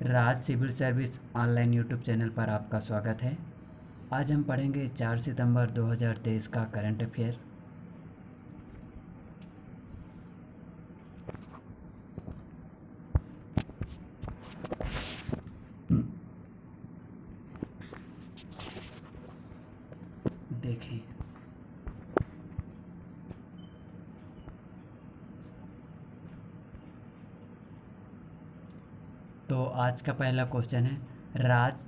राज civil service online YouTube channel पर आपका स्वागत है। आज हम पढ़ेंगे 4 सितंबर 2023 का करंट अफेयर। देखें, तो आज का पहला क्वेश्चन है, राज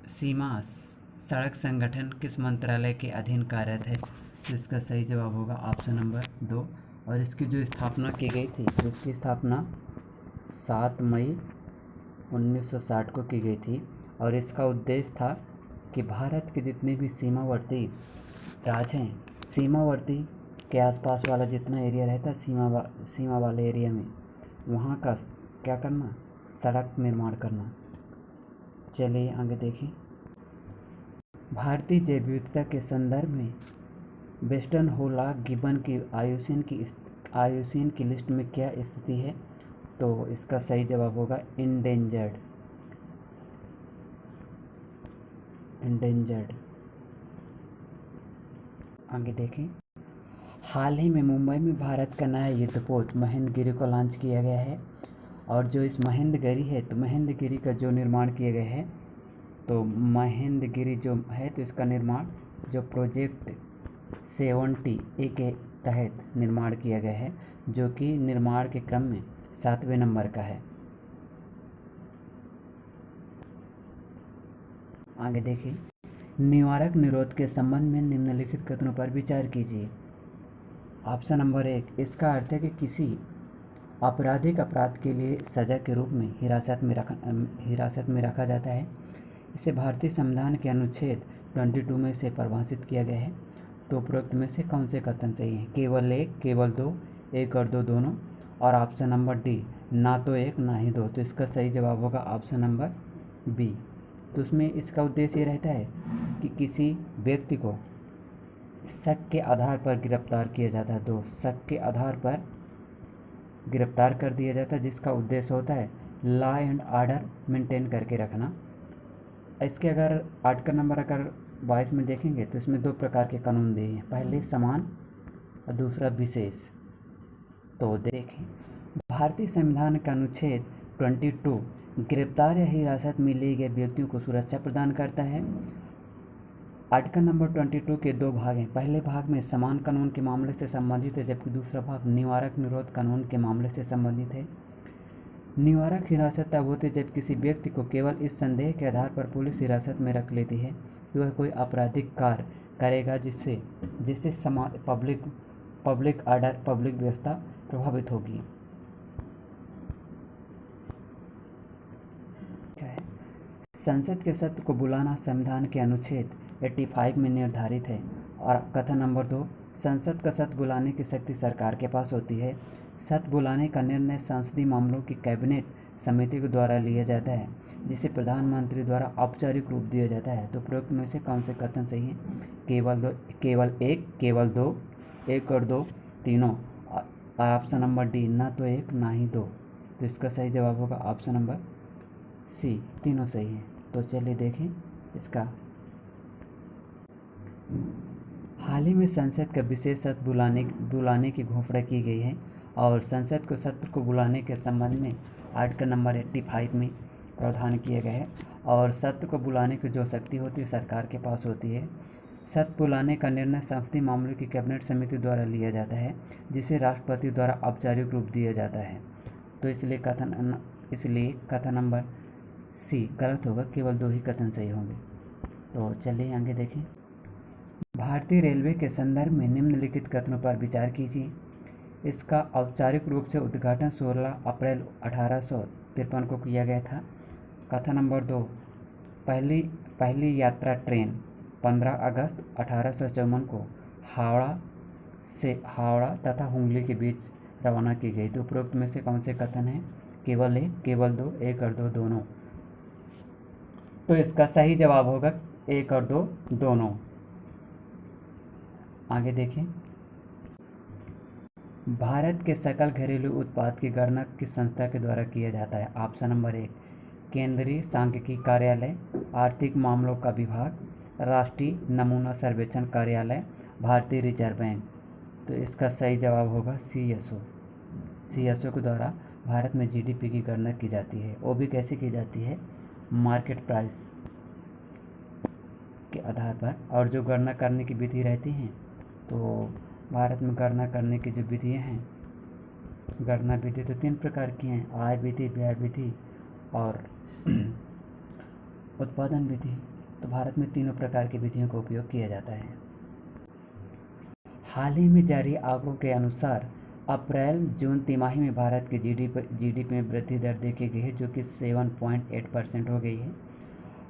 सीमा सड़क संगठन किस मंत्रालय के अधीन कार्यरत है? तो इसका सही जवाब होगा ऑप्शन नंबर 2। और इसकी जो स्थापना की गई थी, तो इसकी स्थापना 7 मई 1960 को की गई थी। और इसका उद्देश्य था कि भारत के जितने भी सीमावर्ती राज्य हैं, सीमावर्ती के आसपास वाला जितना एरिया रहता है सीमा वाले एरिया में, वहाँ का क्या करना, सड़क निर्माण करना। चलिए आगे देखें। भारतीय जैव विविधता के संदर्भ में वेस्टर्न होलाक गिबन की आयुसीन की लिस्ट में क्या स्थिति है? तो इसका सही जवाब होगा इंडेंजर्ड। आगे देखें। हाल ही में मुंबई में भारत का नया युद्धपोत महेंद्रगिरी को लॉन्च किया गया है। और जो इस महेंद्रगिरी है, तो महेंद्रगिरी का जो निर्माण किया गया है, तो महेंद्रगिरी जो है, तो इसका निर्माण जो प्रोजेक्ट 70A के तहत निर्माण किया गया है, जो कि निर्माण के क्रम में 7वें नंबर का है। आगे देखिए। निवारक निरोध के संबंध में निम्नलिखित कथनों पर विचार कीजिए। ऑप्शन नंबर 1, इसका अर्थ है कि किसी आपराधिक अपराध के लिए सजा के रूप में हिरासत में रखा जाता है। इसे भारतीय संविधान के अनुच्छेद 22 में से परिभाषित किया गया है। तो उपरोक्त में से कौन से कथन सही हैं? केवल एक, केवल दो, एक और दो दोनों। और ऑप्शन नंबर डी, ना तो एक ना ही दो। तो इसका सही जवाब होगा ऑप्शन नंबर बी। तो उसमें इसका उद्देश्य ये रहता है कि किसी व्यक्ति को शक के आधार पर गिरफ्तार किया जाता है, तो शक के आधार पर गिरफ्तार कर दिया जाता है, जिसका उद्देश्य होता है लॉ एंड ऑर्डर मेंटेन करके रखना। इसके अगर आर्टिकल नंबर 22 में देखेंगे, तो इसमें 2 प्रकार के कानून दिए हैं, पहले समान और दूसरा विशेष। तो देखें, भारतीय संविधान का अनुच्छेद 22 गिरफ्तार या हिरासत में लिए गए व्यक्तियों को सुरक्षा प्रदान करता है। आर्टिकल नंबर 22 के 2 भाग हैं। पहले भाग में समान कानून के मामले से संबंधित है, जबकि दूसरा भाग निवारक निरोध कानून के मामले से संबंधित है। निवारक हिरासत तब होती है जब किसी व्यक्ति को केवल इस संदेह के आधार पर पुलिस हिरासत में रख लेती है कि वह कोई आपराधिक कार्य करेगा जिससे पब्लिक ऑर्डर, पब्लिक व्यवस्था प्रभावित होगी। क्या है? संसद के सत्र को बुलाना संविधान के अनुच्छेद 85 में निर्धारित है। और कथन नंबर 2, संसद का सत्र बुलाने की शक्ति सरकार के पास होती है। सत्र बुलाने का निर्णय संसदीय मामलों की कैबिनेट समिति के द्वारा लिया जाता है, जिसे प्रधानमंत्री द्वारा औपचारिक रूप दिया जाता है। तो प्रयुक्त में से कौन से कथन सही हैं? केवल एक, केवल दो, एक और दो, तीनों। ऑप्शन नंबर डी, ना तो एक ना ही दो। तो इसका सही जवाब होगा ऑप्शन नंबर सी, तीनों सही हैं। तो चलिए देखें इसका। हाल ही में संसद का विशेष सत्र बुलाने की घोषणा की गई है। और संसद को सत्र को बुलाने के संबंध में आर्टिकल नंबर 85 में प्रावधान किया गया है। और सत्र को बुलाने की जो शक्ति होती है सरकार के पास होती है। सत्र बुलाने का निर्णय संसदीय मामलों की कैबिनेट समिति द्वारा लिया जाता है, जिसे राष्ट्रपति द्वारा औपचारिक रूप दिया जाता है। तो इसलिए कथन नंबर सी गलत होगा, केवल 2 ही कथन सही होंगे। तो चलिए आगे देखें। भारतीय रेलवे के संदर्भ में निम्नलिखित कथनों पर विचार कीजिए। इसका औपचारिक रूप से उद्घाटन 16 अप्रैल 1853 को किया गया था। कथन नंबर 2, पहली यात्रा ट्रेन 15 अगस्त 1854 को हावड़ा तथा हुगली के बीच रवाना की गई। तो उपरोक्त में से कौन से कथन हैं? केवल एक, केवल दो, एक और दो, दोनों। तो इसका सही जवाब होगा एक और दो, दोनों। आगे देखें। भारत के सकल घरेलू उत्पाद की गणना किस संस्था के द्वारा किया जाता है? ऑप्शन नंबर एक, केंद्रीय सांख्यिकी कार्यालय, आर्थिक मामलों का विभाग, राष्ट्रीय नमूना सर्वेक्षण कार्यालय, भारतीय रिजर्व बैंक। तो इसका सही जवाब होगा CSO। CSO के द्वारा भारत में GDP की गणना की जाती है। वो भी कैसे की जाती है? मार्केट प्राइस के आधार पर। और जो गणना करने की विधि रहती हैं, तो भारत में गणना करने की जो विधियाँ हैं, गणना विधि तो 3 प्रकार की हैं, आय विधि, व्यय विधि और उत्पादन विधि। तो भारत में तीनों प्रकार की विधियों का उपयोग किया जाता है। हाल ही में जारी आंकड़ों के अनुसार अप्रैल जून तिमाही में भारत के GDP में वृद्धि दर देखी गई है, जो कि 7.8% हो गई है।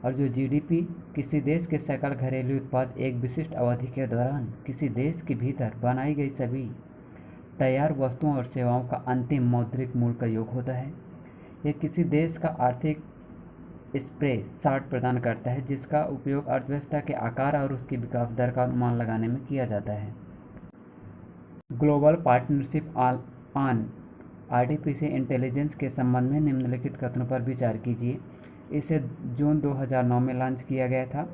और जो GDP किसी देश के सकल घरेलू उत्पाद एक विशिष्ट अवधि के दौरान किसी देश के भीतर बनाई गई सभी तैयार वस्तुओं और सेवाओं का अंतिम मौद्रिक मूल्य का योग होता है। यह किसी देश का आर्थिक स्प्रे शॉट प्रदान करता है, जिसका उपयोग अर्थव्यवस्था के आकार और उसकी विकास दर का अनुमान लगाने में किया जाता है। Global partnership on artificial intelligence के संबंध में निम्नलिखित कथनों पर विचार कीजिए। इसे जून 2009 में लॉन्च किया गया था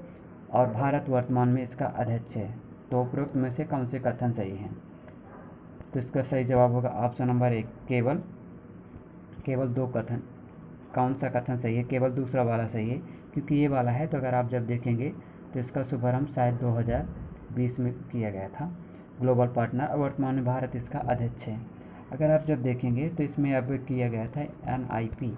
और भारत वर्तमान में इसका अध्यक्ष है। तो उपरोक्त में से कौन से कथन सही हैं? तो इसका सही जवाब होगा ऑप्शन नंबर एक, केवल 2 कथन। कौन सा कथन सही है? केवल दूसरा वाला सही है, क्योंकि ये वाला है तो अगर आप जब देखेंगे तो इसका शुभारंभ शायद 2020 में किया गया था। ग्लोबल पार्टनर, और वर्तमान में भारत इसका अध्यक्ष है। अगर आप जब देखेंगे तो इसमें अब किया गया था NIP,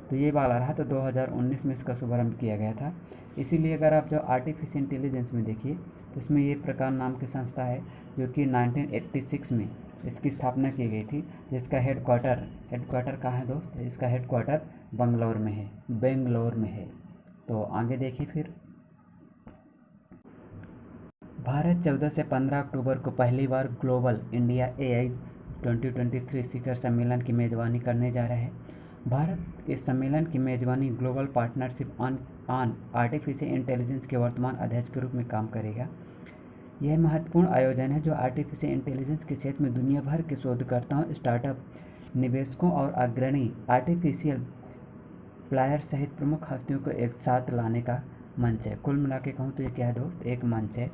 तो ये वाला रहा, तो 2019 में इसका शुभारंभ किया गया था। इसीलिए अगर आप जो आर्टिफिशियल इंटेलिजेंस में देखिए तो इसमें ये प्रकार नाम की संस्था है, जो कि 1986 में इसकी स्थापना की गई थी, जिसका हेडक्वार्टर कहाँ है दोस्त? इसका हेडक्वार्टर बेंगलोर में है। तो आगे देखिए फिर। भारत 14 से 15 अक्टूबर को पहली बार ग्लोबल इंडिया AI 2023 शिखर सम्मेलन की मेज़बानी करने जा रहा है। भारत इस सम्मेलन की मेज़बानी global partnership on artificial intelligence के वर्तमान अध्यक्ष के रूप में काम करेगा। यह महत्वपूर्ण आयोजन है जो आर्टिफिशियल इंटेलिजेंस के क्षेत्र में दुनिया भर के शोधकर्ताओं, स्टार्टअप, निवेशकों और अग्रणी आर्टिफिशियल प्लेयर्स सहित प्रमुख हस्तियों को एक साथ लाने का मंच है। कुल मिला के कहूँ तो ये क्या है दोस्त? एक मंच है,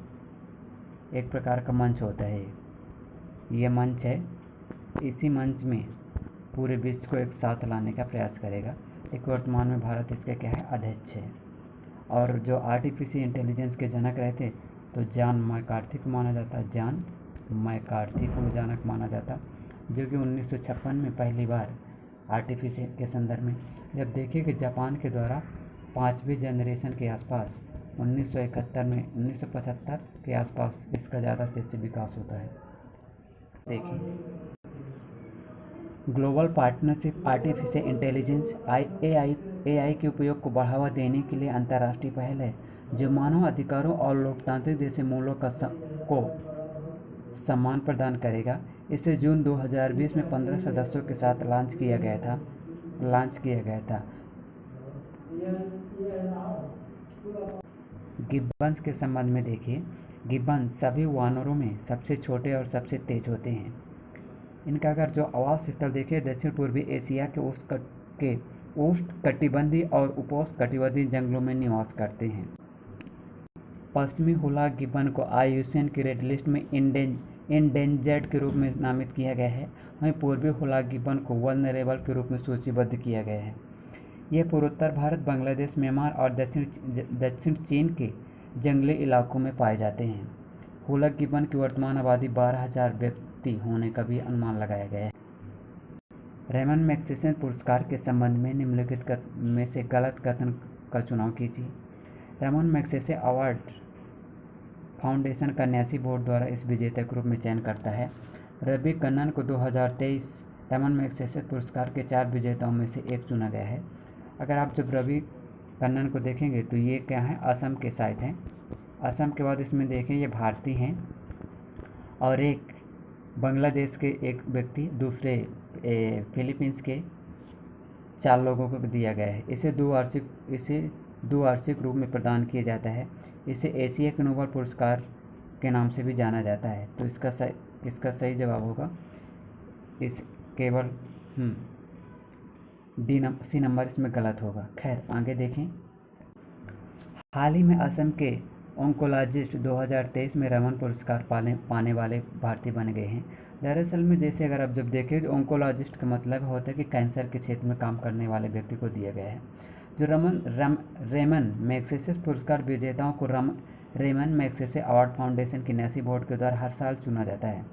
एक प्रकार का मंच होता है ये मंच है। इसी मंच में पूरे विश्व को एक साथ लाने का प्रयास करेगा। एक वर्तमान में भारत इसके क्या है? अध्यक्ष है। और जो आर्टिफिशियल इंटेलिजेंस के जनक रहे थे, तो जॉन मैकार्थी को माना जाता, जॉन मैकार्थी को जनक माना जाता, जो कि 1956 में पहली बार आर्टिफिशियल के संदर्भ में जब देखिए कि जापान के द्वारा 5वीं जनरेशन के आसपास 1975 के आसपास इसका ज़्यादा तेज़ी से विकास होता है। देखिए, global partnership artificial intelligence AI के उपयोग को बढ़ावा देने के लिए अंतर्राष्ट्रीय पहल है, जो मानव अधिकारों और लोकतांत्रिक जैसे मूल्यों को सम्मान प्रदान करेगा। इसे जून 2020 में 15 सदस्यों के साथ लॉन्च किया गया था। गिब्बन्स के संबंध में देखिए, गिब्बन्स सभी वानरों में सबसे छोटे और सबसे तेज होते हैं। इनका अगर जो आवास स्थल देखिए, दक्षिण पूर्वी एशिया के उष्णकटिबंधीय और उपोष्णकटिबंधीय जंगलों में निवास करते हैं। पश्चिमी हुलाक गिब्बन को IUCN की रेड लिस्ट में इंडेंजर्ड के रूप में नामित किया गया है। वहीं पूर्वी हुलाक गिब्बन को वल्नरेबल के रूप में सूचीबद्ध किया गया है। यह पूर्वोत्तर भारत, बांग्लादेश, म्यांमार और दक्षिण चीन के जंगली इलाकों में पाए जाते हैं। हुलाक गिब्बन की वर्तमान आबादी 12,000 व्यक्ति होने का भी अनुमान लगाया गया है। रेमन मैग्सेसे पुरस्कार के संबंध में निम्नलिखित में से गलत कथन का चुनाव कीजिए। रेमन मैग्सेसे अवार्ड फाउंडेशन का न्यासी बोर्ड द्वारा इस विजेता के रूप में चयन करता है। रवि कन्नन को 2023 रेमन मैग्सेसे पुरस्कार के 4 विजेताओं में से एक चुना गया है। अगर आप जब रवि कन्नन को देखेंगे तो ये क्या है? असम के शायद हैं। असम के बाद इसमें देखें ये भारतीय हैं और एक बांग्लादेश के एक व्यक्ति, दूसरे फिलीपींस के 4 लोगों को दिया गया है। इसे द्विवार्षिक रूप में प्रदान किया जाता है। इसे एशिया के नोबेल पुरस्कार के नाम से भी जाना जाता है। तो इसका सही जवाब होगा इस केवल सी नंबर इसमें गलत होगा। खैर आगे देखें। हाल ही में असम के ओंकोलॉजिस्ट 2023 में रमन पुरस्कार पाने वाले भारतीय बन गए हैं। दरअसल में जैसे अगर आप जब देखें, जो ओंकोलॉजिस्ट का मतलब होता है कि कैंसर के क्षेत्र में काम करने वाले व्यक्ति को दिया गया है। जो रेमन मैग्सेसे पुरस्कार विजेताओं को रेमन मैग्सेसे अवार्ड फाउंडेशन की नेसी बोर्ड के द्वारा हर साल चुना जाता है,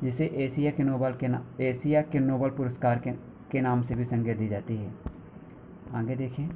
जिसे एशिया के नोबल पुरस्कार के नाम से भी संज्ञा दी जाती है। आगे देखें।